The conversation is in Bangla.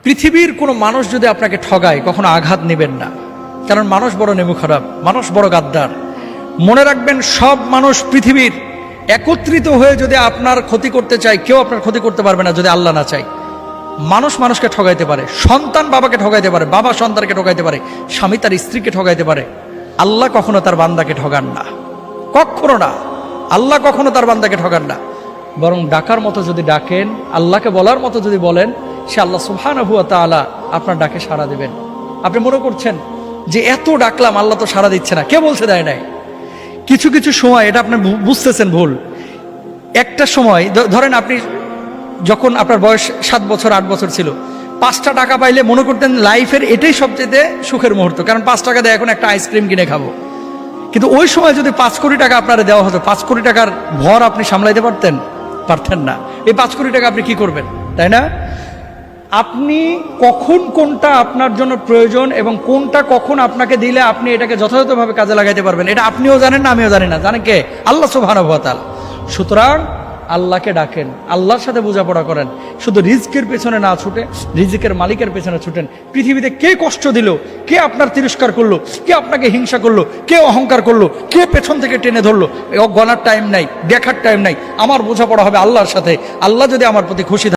পৃথিবীর কোনো মানুষ যদি আপনাকে ঠগায় কখনো আঘাত নেবেন না, কারণ মানুষ বড় নেমু খারাপ, মানুষ বড় গাদ্দার। মনে রাখবেন, সব মানুষ পৃথিবীর একত্রিত হয়ে যদি আপনার ক্ষতি করতে চায়, কেউ আপনার ক্ষতি করতে পারবে না যদি আল্লাহ না চায়। মানুষ মানুষকে ঠগাইতে পারে, সন্তান বাবাকে ঠগাইতে পারে, বাবা সন্তানকে ঠগাইতে পারে, স্বামী তার স্ত্রীকে ঠগাইতে পারে। আল্লাহ কখনো তার বান্দাকে ঠগান না, কখনো না। আল্লাহ কখনো তার বান্দাকে ঠগান না। বরং ডাকার মতো যদি ডাকেন, আল্লাহকে বলার মতো যদি বলেন, সে আল্লাহ সুবহানাহু ওয়া তাআলা আপনার ডাকে সাড়া দেবেন। আপনি মনে করছেন যে এত ডাকলাম আল্লাহ তো সাড়া দিচ্ছে না, কে বলছে দেয় নাই? কিছু কিছু সময় এটা আপনি বুঝতেছেন ভুল। একটা সময় ধরেন, আপনি যখন আপনার বয়স 7 বছর 8 বছর ছিল, 5টা টাকা পাইলে মনে করতেন লাইফের এটাই সবচেয়ে সুখের মুহূর্ত, কারণ 5 টাকা দিয়ে এখন একটা আইসক্রিম কিনে খাবো। কিন্তু ওই সময় যদি 5 কোটি টাকা আপনারা দেওয়া হতো, 5 কোটি টাকার ভর আপনি সামলাইতে পারতেন না। এই 5 কোটি টাকা আপনি কি করবেন, তাই না? আপনি কখন কোনটা আপনার জন্য প্রয়োজন এবং কোনটা কখন আপনাকে দিলে আপনি এটাকে যথাযথভাবে কাজে লাগাইতে পারবেন, এটা আপনিও জানেন না, আমিও জানি না। জানেন কে? আল্লাহ সুবহানাহু ওয়া তাআলা। সুতরাং আল্লাহকে ডাকেন, আল্লাহর সাথে বোঝাপড়া করেন। শুধু রিজকের পেছনে না ছুটে রিজকের মালিকের পেছনে ছুটেন। পৃথিবীতে কে কষ্ট দিল, কে আপনার তিরস্কার করলো, কে আপনাকে হিংসা করলো, কে অহংকার করলো, কে পেছন থেকে টেনে ধরলো, গণার টাইম নাই, দেখার টাইম নাই। আমার বোঝাপড়া হবে আল্লাহর সাথে। আল্লাহ যদি আমার প্রতি খুশি